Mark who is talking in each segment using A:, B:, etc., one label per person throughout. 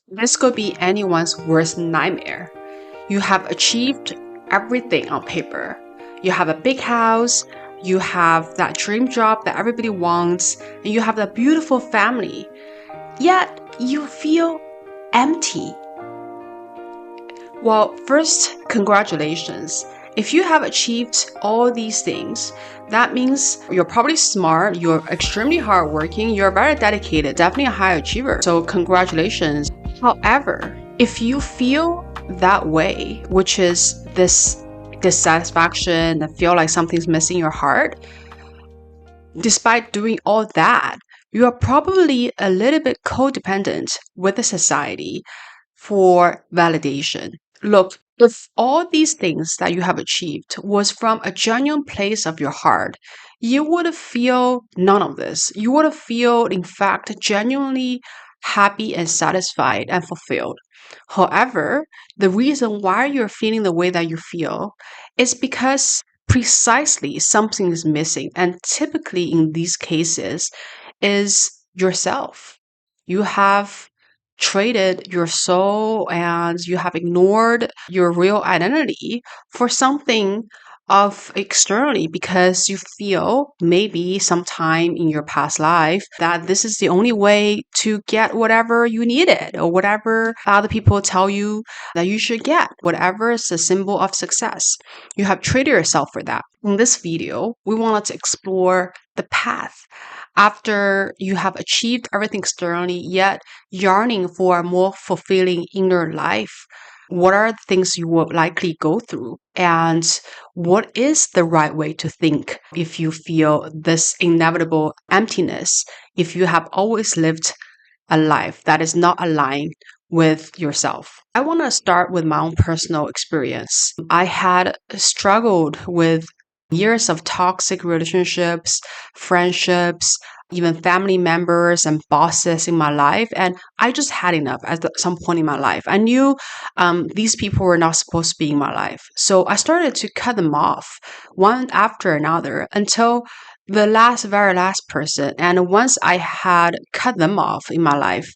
A: This could be anyone's worst nightmare. You have achieved everything on paper. You have a big house, you have that dream job that everybody wants, and you have that beautiful family. Yet you feel empty. Well, first, congratulations. If you have achieved all these things, that means you're probably smart, you're extremely hardworking, you're very dedicated, definitely a high achiever. So congratulations. However, if you feel that way, which is this dissatisfaction and feel like something's missing your heart, despite doing all that, you are probably a little bit codependent with the society for validation. Look, if all these things that you have achieved was from a genuine place of your heart, you would feel none of this. You would feel, in fact, genuinely happy and satisfied and fulfilled. However, the reason why you're feeling the way that you feel is because precisely something is missing. And typically in these cases is yourself. You have traded your soul and you have ignored your real identity for something of externally because you feel maybe sometime in your past life that this is the only way to get whatever you needed or whatever other people tell you that you should get, whatever is the symbol of success. You have traded yourself for that. In this video, we wanted to explore the path after you have achieved everything externally, yet yearning for a more fulfilling inner life. What are the things you will likely go through? And what is the right way to think if you feel this inevitable emptiness, if you have always lived a life that is not aligned with yourself? I want to start with my own personal experience. I had struggled with years of toxic relationships, friendships, even family members and bosses in my life. And I just had enough at some point in my life. I knew these people were not supposed to be in my life. So I started to cut them off one after another until the very last person. And once I had cut them off in my life,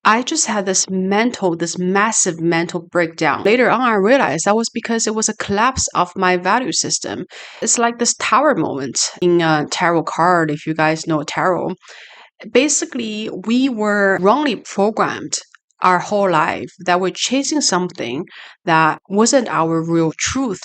A: I just had this massive mental breakdown. Later on, I realized that was because it was a collapse of my value system. It's like this tower moment in a tarot card, if you guys know tarot. Basically, we were wrongly programmed our whole life that we're chasing something that wasn't our real truth.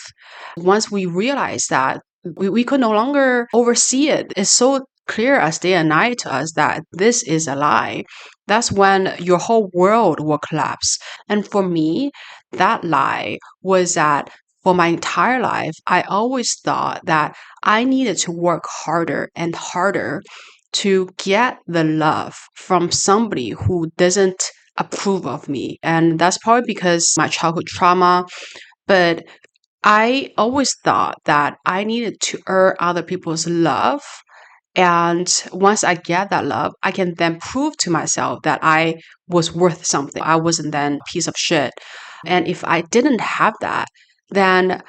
A: Once we realized that, we could no longer oversee it. It's so clear as day and night to us that this is a lie. That's when your whole world will collapse. And for me, that lie was that for my entire life, I always thought that I needed to work harder and harder to get the love from somebody who doesn't approve of me. And that's probably because my childhood trauma. But I always thought that I needed to earn other people's love. And once I get that love, I can then prove to myself that I was worth something. I wasn't then a piece of shit. And if I didn't have that, then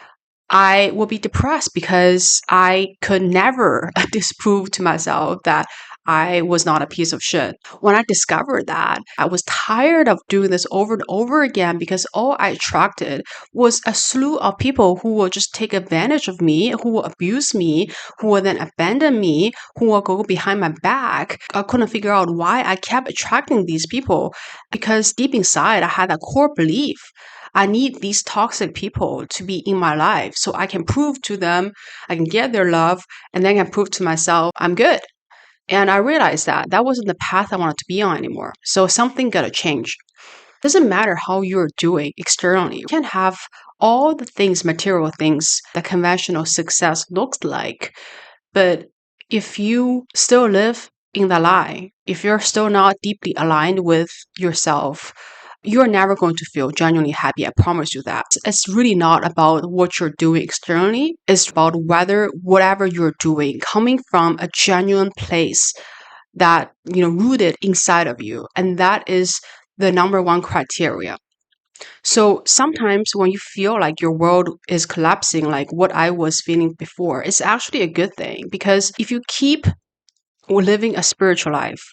A: I will be depressed because I could never disprove to myself that I was not a piece of shit. When I discovered that, I was tired of doing this over and over again because all I attracted was a slew of people who will just take advantage of me, who will abuse me, who will then abandon me, who will go behind my back. I couldn't figure out why I kept attracting these people because deep inside I had a core belief. I need these toxic people to be in my life so I can prove to them, I can get their love, and then I can prove to myself I'm good. And I realized that that wasn't the path I wanted to be on anymore. So something got to change. It doesn't matter how you're doing externally. You can have all the things, material things that conventional success looks like. But if you still live in the lie, if you're still not deeply aligned with yourself, you're never going to feel genuinely happy. I promise you that. It's really not about what you're doing externally. It's about whether whatever you're doing coming from a genuine place that, rooted inside of you. And that is the number one criteria. So sometimes when you feel like your world is collapsing, like what I was feeling before, it's actually a good thing because if you keep living a spiritual life,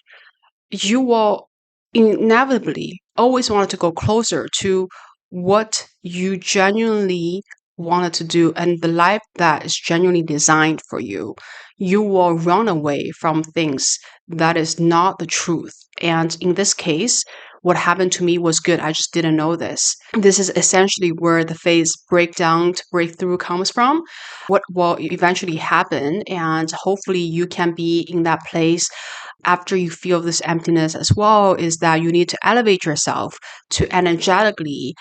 A: you will inevitably always wanted to go closer to what you genuinely wanted to do and the life that is genuinely designed for you, you will run away from things that is not the truth. And in this case, what happened to me was good. I just didn't know this. This is essentially where the phase breakdown to breakthrough comes from. What will eventually happen, and hopefully you can be in that place after you feel this emptiness as well, is that you need to elevate yourself to energetically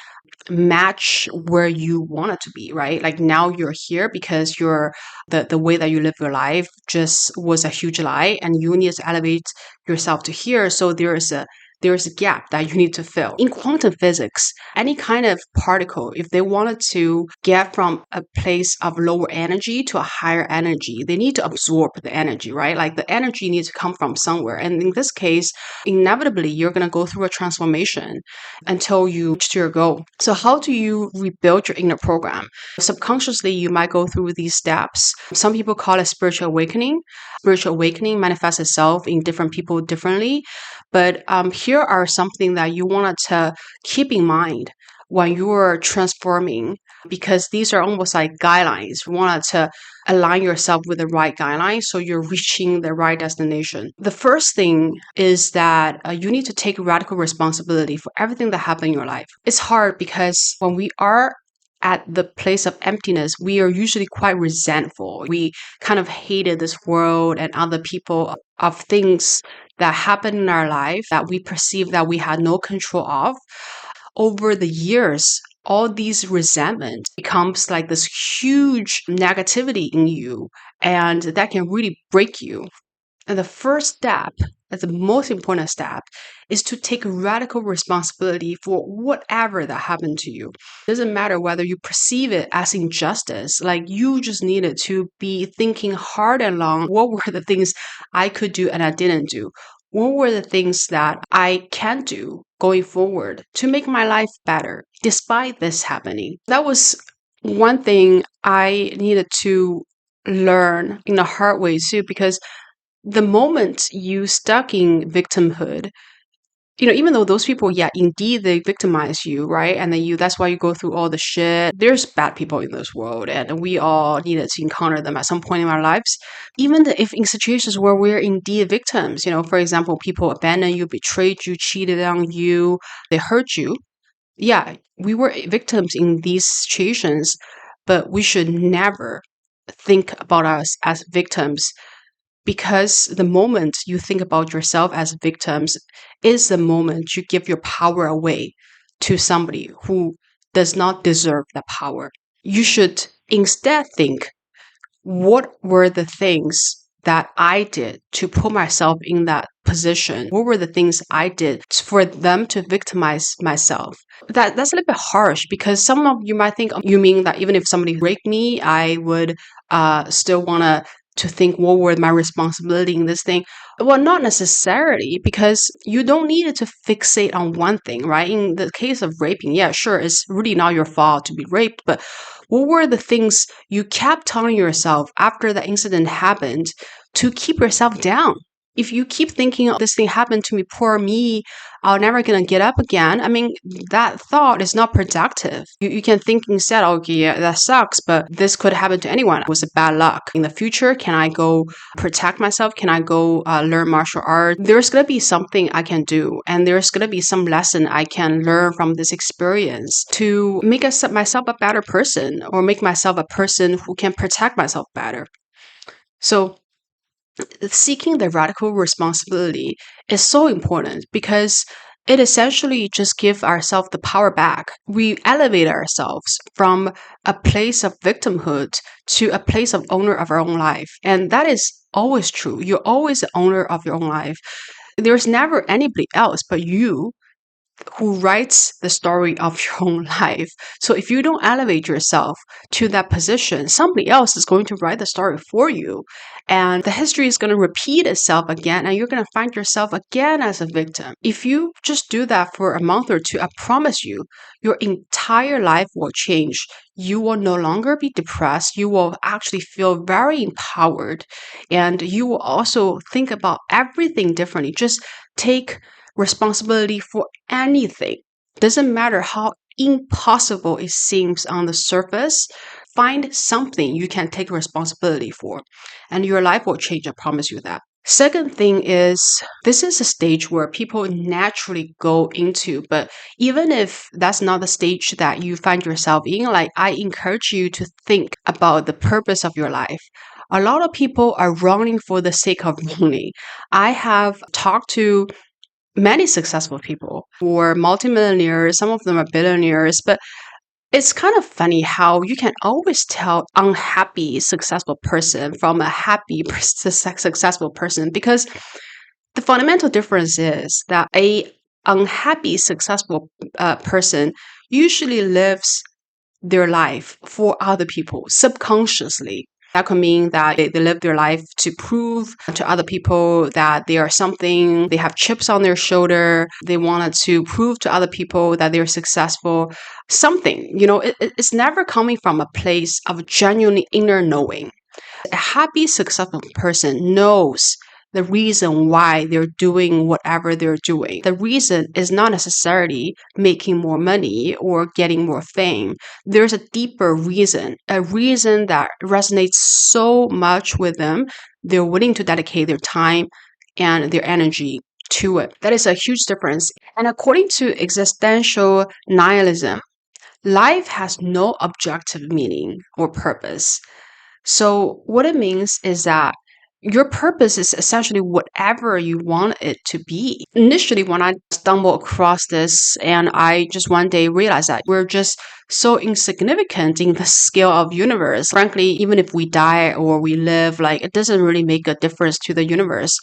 A: match where you want it to be, right? Like now you're here because the way that you live your life just was a huge lie, and you need to elevate yourself to here. So there's a gap that you need to fill. In quantum physics, any kind of particle, if they wanted to get from a place of lower energy to a higher energy, they need to absorb the energy, right? Like the energy needs to come from somewhere. And in this case, inevitably, you're going to go through a transformation until you reach your goal. So how do you rebuild your inner program? Subconsciously, you might go through these steps. Some people call it spiritual awakening. Spiritual awakening manifests itself in different people differently. But here are something that you wanted to keep in mind when you are transforming, because these are almost like guidelines. You wanted to align yourself with the right guidelines so you're reaching the right destination. The first thing is that you need to take radical responsibility for everything that happened in your life. It's hard because when we are at the place of emptiness, we are usually quite resentful. We kind of hated this world and other people of things that happened in our life that we perceive that we had no control of. Over the years, all these resentment becomes like this huge negativity in you, and that can really break you. And the first step, that's the most important step, is to take radical responsibility for whatever that happened to you. It doesn't matter whether you perceive it as injustice, like you just needed to be thinking hard and long, what were the things I could do and I didn't do? What were the things that I can do going forward to make my life better despite this happening? That was one thing I needed to learn in a hard way too, because the moment you stuck in victimhood, even though those people, yeah, indeed they victimize you, right? And then that's why you go through all the shit. There's bad people in this world, and we all needed to encounter them at some point in our lives. Even if in situations where we're indeed victims, for example, people abandoned you, betrayed you, cheated on you, they hurt you. Yeah, we were victims in these situations, but we should never think about us as victims, because the moment you think about yourself as victims is the moment you give your power away to somebody who does not deserve that power. You should instead think, what were the things that I did to put myself in that position? What were the things I did for them to victimize myself? That's a little bit harsh, because some of you might think, you mean that even if somebody raped me, I would still want to think, what were my responsibility in this thing? Well, not necessarily, because you don't need to fixate on one thing, right? In the case of raping, yeah, sure, it's really not your fault to be raped, but what were the things you kept telling yourself after the incident happened to keep yourself down? If you keep thinking, oh, this thing happened to me, poor me, I'm never going to get up again, I mean, that thought is not productive. You can think instead, okay, yeah, that sucks, but this could happen to anyone. It was a bad luck. In the future, can I go protect myself? Can I go learn martial arts? There's going to be something I can do, and there's going to be some lesson I can learn from this experience to make myself a better person, or make myself a person who can protect myself better. So seeking the radical responsibility is so important, because it essentially just gives ourselves the power back. We elevate ourselves from a place of victimhood to a place of owner of our own life. And that is always true. You're always the owner of your own life. There's never anybody else but you who writes the story of your own life. So if you don't elevate yourself to that position, somebody else is going to write the story for you. And the history is going to repeat itself again, and you're going to find yourself again as a victim. If you just do that for a month or two, I promise you, your entire life will change. You will no longer be depressed. You will actually feel very empowered. And you will also think about everything differently. Just take responsibility for anything. Doesn't matter how impossible it seems on the surface, find something you can take responsibility for, and your life will change. I promise you that. Second thing is, this is a stage where people naturally go into, but even if that's not the stage that you find yourself in, like I encourage you to think about the purpose of your life. A lot of people are running for the sake of running. I have talked to many successful people who are multimillionaires, some of them are billionaires, but it's kind of funny how you can always tell unhappy successful person from a happy successful person, because the fundamental difference is that a unhappy successful person usually lives their life for other people subconsciously. That could mean that they live their life to prove to other people that they are something. They have chips on their shoulder. They wanted to prove to other people that they're successful. Something, it's never coming from a place of genuine inner knowing. A happy, successful person knows the reason why they're doing whatever they're doing. The reason is not necessarily making more money or getting more fame. There's a deeper reason, a reason that resonates so much with them. They're willing to dedicate their time and their energy to it. That is a huge difference. And according to existential nihilism, life has no objective meaning or purpose. So what it means is that your purpose is essentially whatever you want it to be. Initially, when I stumbled across this and I just one day realized that we're just so insignificant in the scale of universe. Frankly, even if we die or we live, like it doesn't really make a difference to the universe.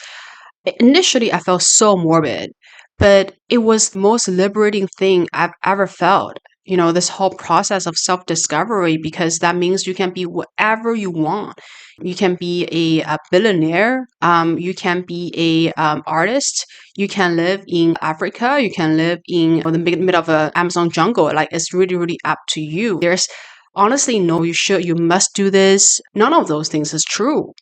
A: Initially, I felt so morbid, but it was the most liberating thing I've ever felt. This whole process of self-discovery, because that means you can be whatever you want. You can be a billionaire. You can be a artist. You can live in Africa. You can live in the middle of the Amazon jungle. Like it's really, really up to you. There's honestly no, you must do this. None of those things is true.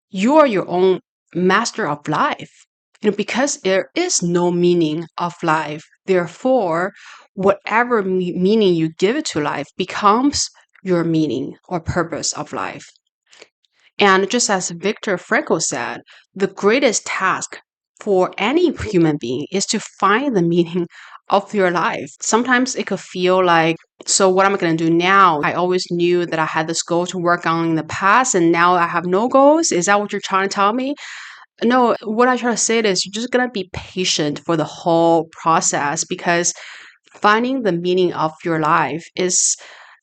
A: You are your own master of life. Because there is no meaning of life. Therefore, whatever meaning you give it to life becomes your meaning or purpose of life. And just as Viktor Frankl said, the greatest task for any human being is to find the meaning of your life. Sometimes it could feel like, so what am I going to do now? I always knew that I had this goal to work on in the past, and now I have no goals. Is that what you're trying to tell me? No, what I try to say is you're just going to be patient for the whole process, because finding the meaning of your life is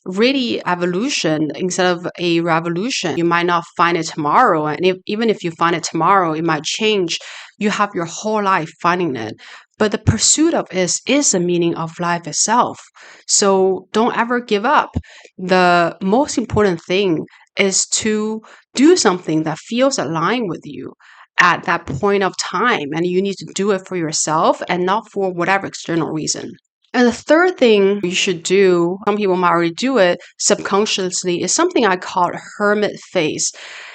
A: really evolution instead of a revolution. You might not find it tomorrow. And even if you find it tomorrow, it might change. You have your whole life finding it. But the pursuit of it is the meaning of life itself. So don't ever give up. The most important thing is to do something that feels aligned with you at that point of time. And you need to do it for yourself and not for whatever external reason. And the third thing you should do, some people might already do it subconsciously, is something I call hermit phase.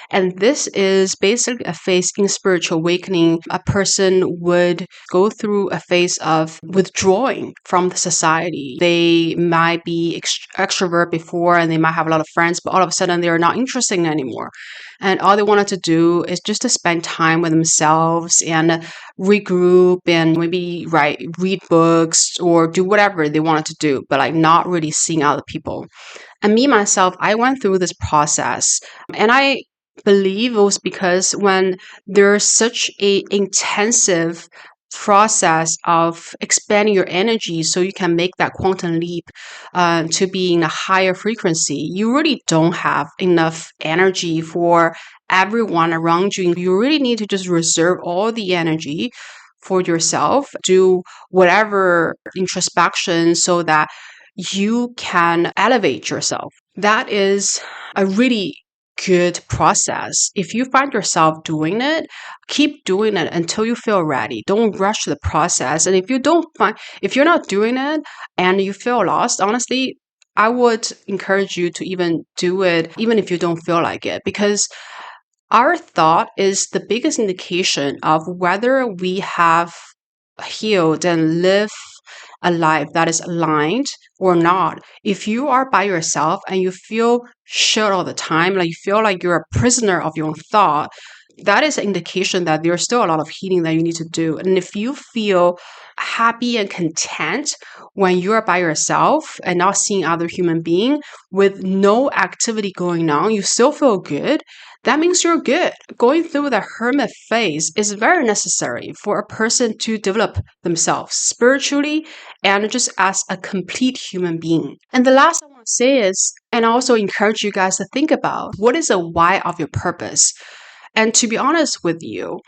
A: And this is basically a phase in spiritual awakening. A person would go through a phase of withdrawing from the society. They might be extrovert before and they might have a lot of friends, but all of a sudden they're not interested anymore. And all they wanted to do is just to spend time with themselves and regroup and maybe read books or do whatever they wanted to do, but like not really seeing other people. And me, myself, I went through this process, and I believe it was because when there's such a intensive process of expanding your energy so you can make that quantum leap to being a higher frequency, you really don't have enough energy for everyone around you. You really need to just reserve all the energy for yourself, do whatever introspection so that you can elevate yourself. That is a really good process. If you find yourself doing it, keep doing it until you feel ready. Don't rush the process. And if you're not doing it and you feel lost, honestly, I would encourage you to even do it, even if you don't feel like it, because our thought is the biggest indication of whether we have healed and live a life that is aligned or not. If you are by yourself and you feel shut all the time, like you feel like you're a prisoner of your own thought, that is an indication that there's still a lot of healing that you need to do. And if you feel happy and content when you're by yourself and not seeing other human being with no activity going on, you still feel good, that means you're good. Going through the hermit phase is very necessary for a person to develop themselves spiritually and just as a complete human being. And the last I want to say is, and I also encourage you guys to think about, what is the why of your purpose? And to be honest with you,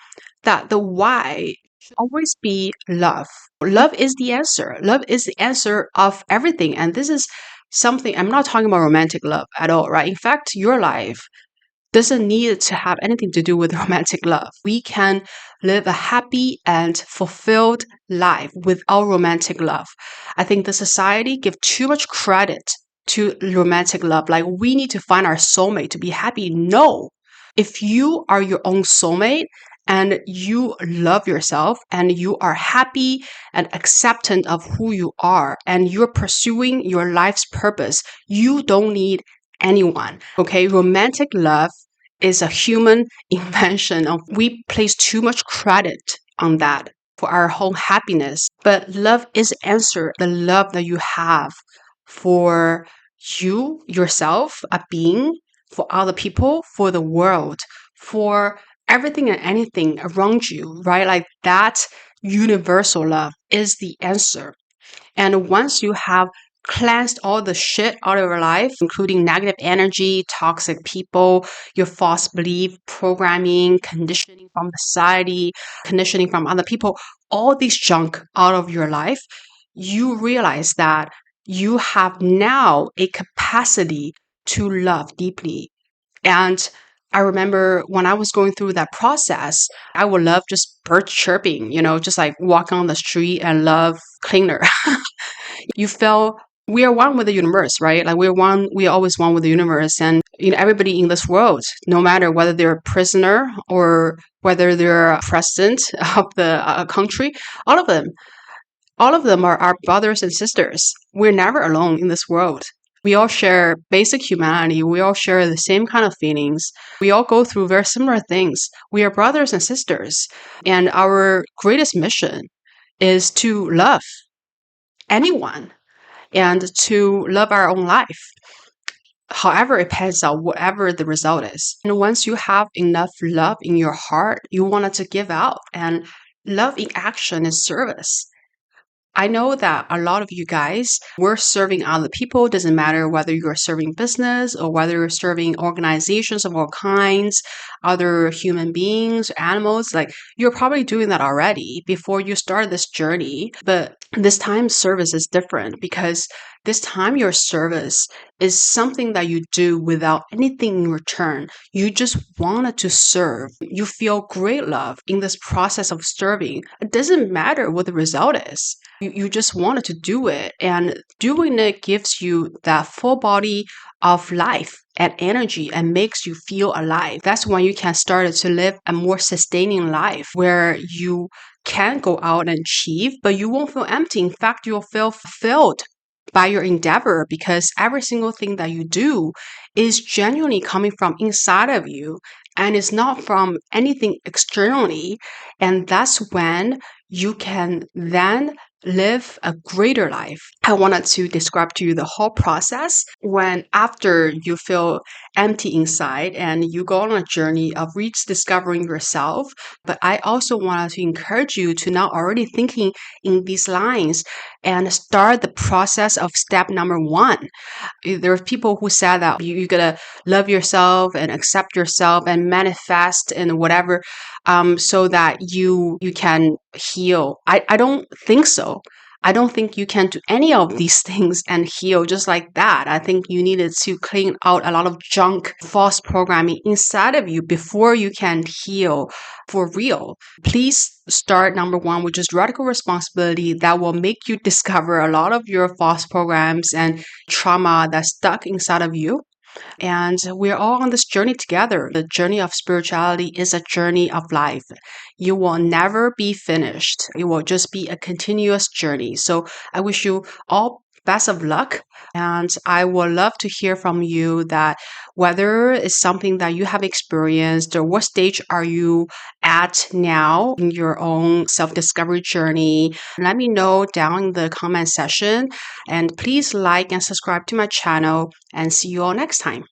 A: that the why should always be love. Love is the answer. Love is the answer of everything. And this is something, I'm not talking about romantic love at all, right? In fact, your life doesn't need to have anything to do with romantic love. We can live a happy and fulfilled life without romantic love. I think the society give too much credit to romantic love. Like we need to find our soulmate to be happy. No. If you are your own soulmate and you love yourself and you are happy and acceptant of who you are and you're pursuing your life's purpose, you don't need anyone. Okay, romantic love is a human invention. We place too much credit on that for our whole happiness. But love is the answer. The love that you have for you, yourself, a being, for other people, for the world, for everything and anything around you, right? Like that universal love is the answer. And once you have cleansed all the shit out of your life, including negative energy, toxic people, your false belief, programming, conditioning from society, conditioning from other people, all this junk out of your life, you realize that you have now a capacity to love deeply. And I remember when I was going through that process, I would love just bird chirping, just like walking on the street and love cleaner. You feel we are one with the universe, right? Like we are always one with the universe. And everybody in this world, no matter whether they're a prisoner or whether they're a president of the country, all of them, all of them are our brothers and sisters. We're never alone in this world. We all share basic humanity. We all share the same kind of feelings. We all go through very similar things. We are brothers and sisters. And our greatest mission is to love anyone and to love our own life. However, it pans out, whatever the result is. And once you have enough love in your heart, you want it to give out. And love in action is service. I know that a lot of you guys were serving other people. Doesn't matter whether you're serving business or whether you're serving organizations of all kinds, other human beings, animals. Like you're probably doing that already before you start this journey. But this time service is different because this time your service is something that you do without anything in return. You just wanted to serve. You feel great love in this process of serving. It doesn't matter what the result is. You just wanted to do it, and doing it gives you that full body of life and energy and makes you feel alive. That's when you can start to live a more sustaining life where you can go out and achieve, but you won't feel empty. In fact, you'll feel fulfilled by your endeavor because every single thing that you do is genuinely coming from inside of you and it's not from anything externally. And that's when you can then live a greater life. I wanted to describe to you the whole process when after you feel empty inside and you go on a journey of rediscovering yourself. But I also wanted to encourage you to now already thinking in these lines and start the process of step number 1. There are people who said that you gotta love yourself and accept yourself and manifest and whatever so that you can heal. I don't think so. I don't think you can do any of these things and heal just like that. I think you needed to clean out a lot of junk, false programming inside of you before you can heal for real. Please start number 1, which is radical responsibility that will make you discover a lot of your false programs and trauma that's stuck inside of you. And we're all on this journey together. The journey of spirituality is a journey of life. You will never be finished. It will just be a continuous journey. So I wish you all best of luck. And I would love to hear from you that whether it's something that you have experienced or what stage are you at now in your own self-discovery journey. Let me know down in the comment section. And please like and subscribe to my channel and see you all next time.